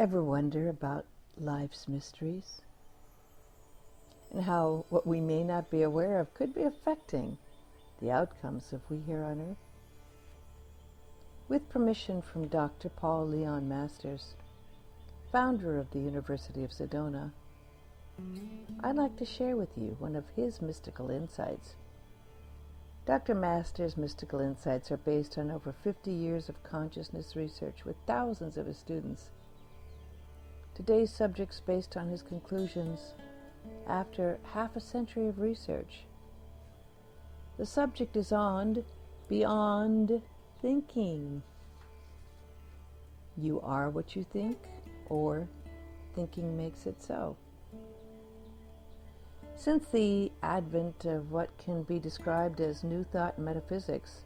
Ever wonder about life's mysteries and how what we may not be aware of could be affecting the outcomes of we here on Earth? With permission from Dr. Paul Leon Masters, founder of the University of Sedona, I'd like to share with you one of his mystical insights. Dr. Masters' mystical insights are based on over 50 years of consciousness research with thousands of his students. Today's subject's based on his conclusions after half a century of research. The subject is on beyond thinking. You are what you think, or thinking makes it so. Since the advent of what can be described as New Thought metaphysics,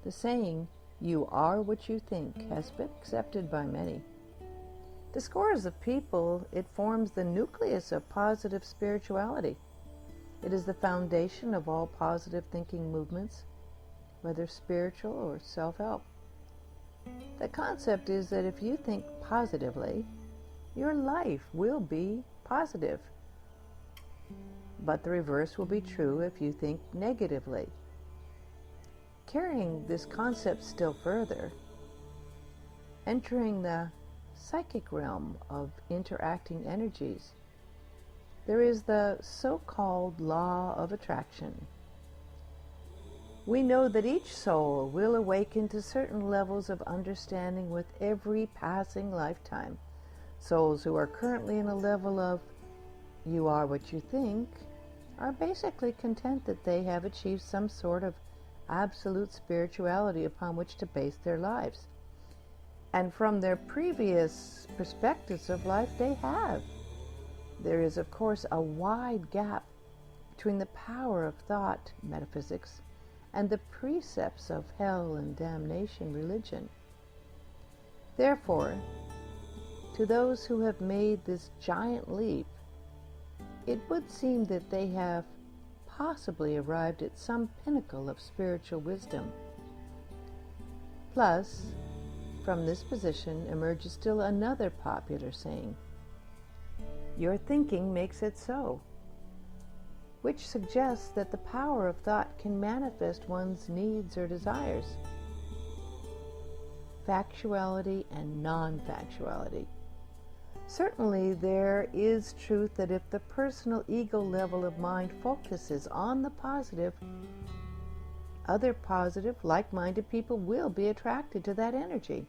the saying, "You are what you think," has been accepted by many. To scores of people, it forms the nucleus of positive spirituality. It is the foundation of all positive thinking movements, whether spiritual or self-help. The concept is that if you think positively, your life will be positive. But the reverse will be true if you think negatively. Carrying this concept still further, entering the psychic realm of interacting energies, there is the so-called law of attraction. We know that each soul will awaken to certain levels of understanding with every passing lifetime. Souls who are currently in a level of "you are what you think" are basically content that they have achieved some sort of absolute spirituality upon which to base their lives. And from their previous perspectives of life, they have. There is, of course, a wide gap between the power of thought metaphysics and the precepts of hell and damnation religion. Therefore, to those who have made this giant leap, it would seem that they have possibly arrived at some pinnacle of spiritual wisdom. Plus, from this position emerges still another popular saying, "Your thinking makes it so," which suggests that the power of thought can manifest one's needs or desires. Factuality and non-factuality. Certainly, there is truth that if the personal ego level of mind focuses on the positive, other positive, like-minded people will be attracted to that energy.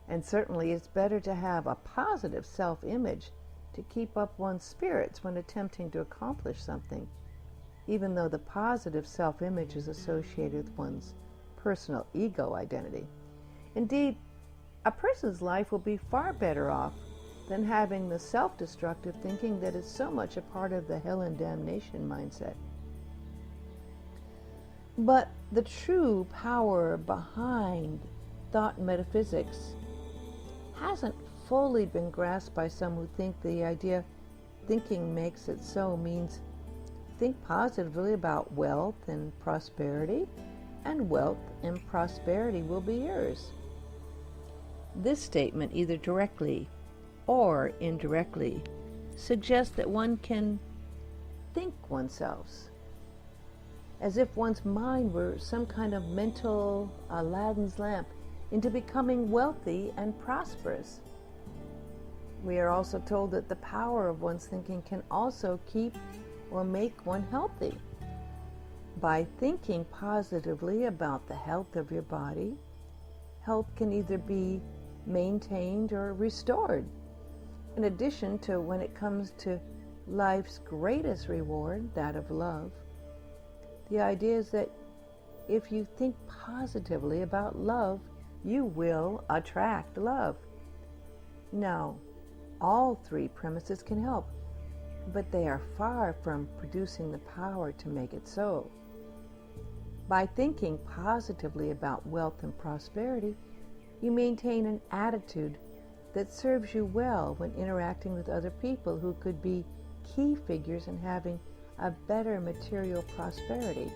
And certainly, it's better to have a positive self-image to keep up one's spirits when attempting to accomplish something, even though the positive self-image is associated with one's personal ego identity. Indeed, a person's life will be far better off than having the self-destructive thinking that is so much a part of the hell and damnation mindset. But the true power behind thought metaphysics hasn't fully been grasped by some who think the idea "thinking makes it so" means think positively about wealth and prosperity, and wealth and prosperity will be yours. This statement, either directly or indirectly, suggests that one can think oneself, as if one's mind were some kind of mental Aladdin's lamp, into becoming wealthy and prosperous. We are also told that the power of one's thinking can also keep or make one healthy. By thinking positively about the health of your body, health can either be maintained or restored. In addition to, when it comes to life's greatest reward, that of love, the idea is that if you think positively about love, you will attract love. Now, all three premises can help, but they are far from producing the power to make it so. By thinking positively about wealth and prosperity, you maintain an attitude that serves you well when interacting with other people who could be key figures in having a better material prosperity.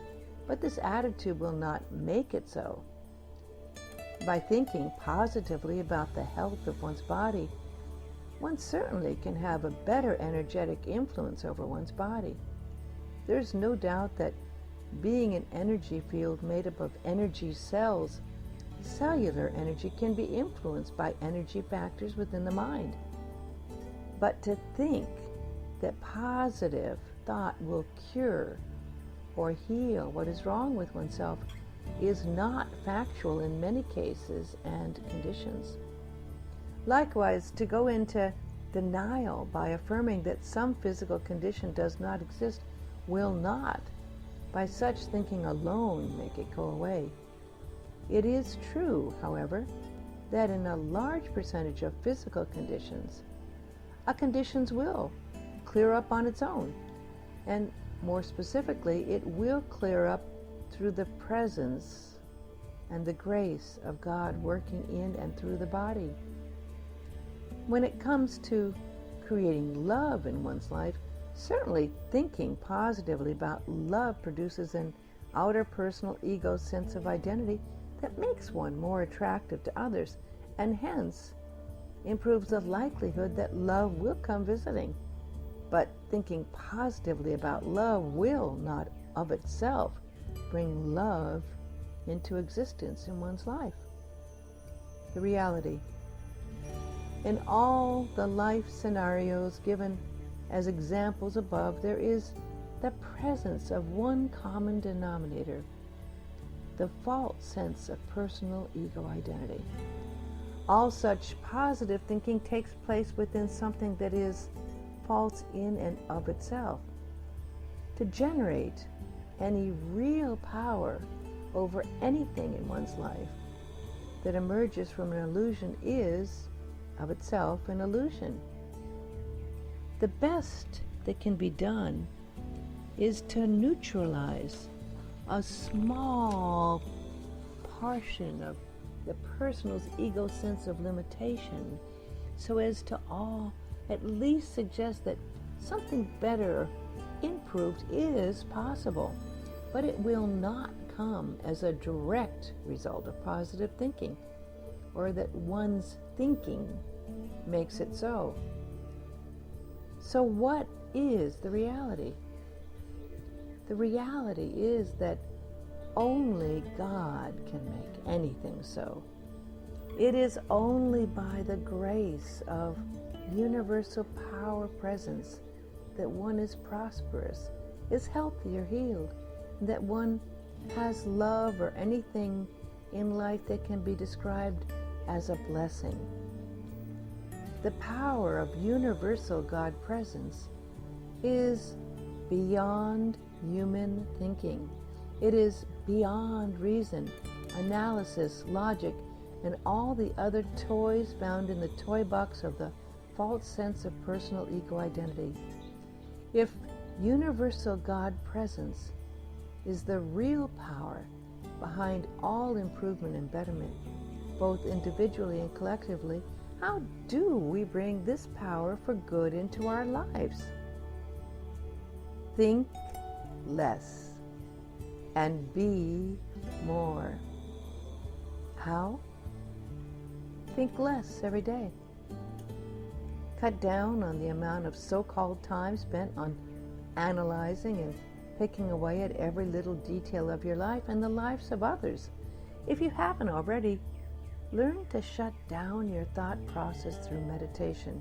But this attitude will not make it so. By thinking positively about the health of one's body, one certainly can have a better energetic influence over one's body. There's no doubt that being an energy field made up of energy cells, cellular energy can be influenced by energy factors within the mind. But to think that positive thought will cure or heal what is wrong with oneself is not factual in many cases and conditions. Likewise, to go into denial by affirming that some physical condition does not exist will not, by such thinking alone, make it go away. It is true, however, that in a large percentage of physical conditions, a condition will clear up on its own, and more specifically, it will clear up through the presence and the grace of God working in and through the body. When it comes to creating love in one's life, certainly thinking positively about love produces an outer personal ego sense of identity that makes one more attractive to others, and hence improves the likelihood that love will come visiting. But thinking positively about love will not of itself bring love into existence in one's life. The reality. In all the life scenarios given as examples above, there is the presence of one common denominator, the false sense of personal ego identity. All such positive thinking takes place within something that is false in and of itself. To generate any real power over anything in one's life that emerges from an illusion is, of itself, an illusion. The best that can be done is to neutralize a small portion of the person's ego sense of limitation, so as to all at least suggest that something better, improved, is possible, but it will not come as a direct result of positive thinking, or that one's thinking makes it so. So what is the reality? The reality is that only God can make anything so. It is only by the grace of universal power presence that one is prosperous, is healthy or healed, that one has love or anything in life that can be described as a blessing. The power of universal God presence is beyond human thinking. It is beyond reason, analysis, logic, and all the other toys found in the toy box of the false sense of personal ego identity. If universal God presence is the real power behind all improvement and betterment, both individually and collectively, how do we bring this power for good into our lives? Think less and be more. How? Think less every day. Cut down on the amount of so-called time spent on analyzing and picking away at every little detail of your life and the lives of others. If you haven't already, learn to shut down your thought process through meditation.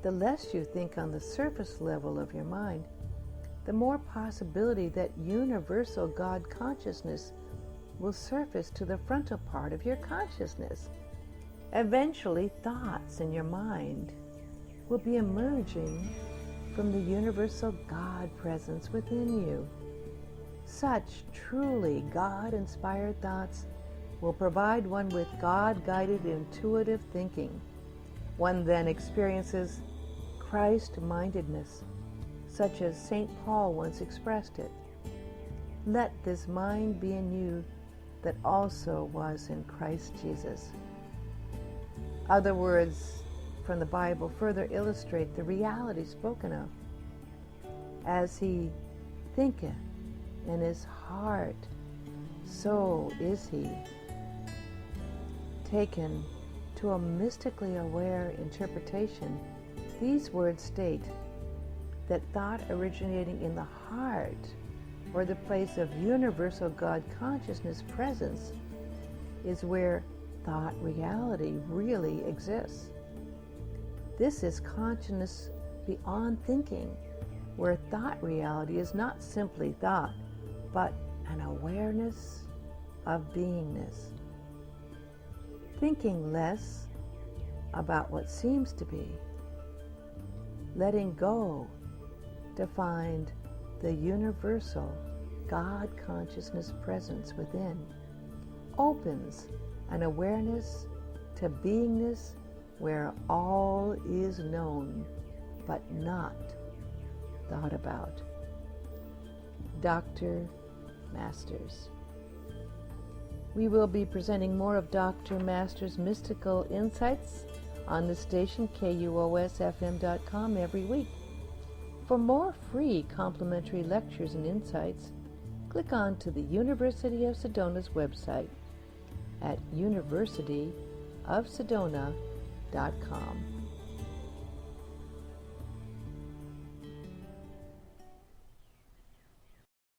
The less you think on the surface level of your mind, the more possibility that universal God consciousness will surface to the frontal part of your consciousness. Eventually, thoughts in your mind will be emerging from the universal God presence within you. Such truly God-inspired thoughts will provide one with God-guided intuitive thinking. One then experiences Christ-mindedness, such as St. Paul once expressed it. Let this mind be in you that also was in Christ Jesus. Other words from the Bible further illustrate the reality spoken of. As he thinketh in his heart, so is he. Taken to a mystically aware interpretation, these words state that thought originating in the heart, or the place of universal God consciousness presence, is where thought reality really exists. This is consciousness beyond thinking, where thought reality is not simply thought, but an awareness of beingness. Thinking less about what seems to be, letting go to find the universal God consciousness presence within, opens an awareness to beingness where all is known but not thought about. Dr. Masters. We will be presenting more of Dr. Masters' mystical insights on the station KUOSFM.com every week. For more free complimentary lectures and insights, click on to the University of Sedona's website at universityofsedona.com.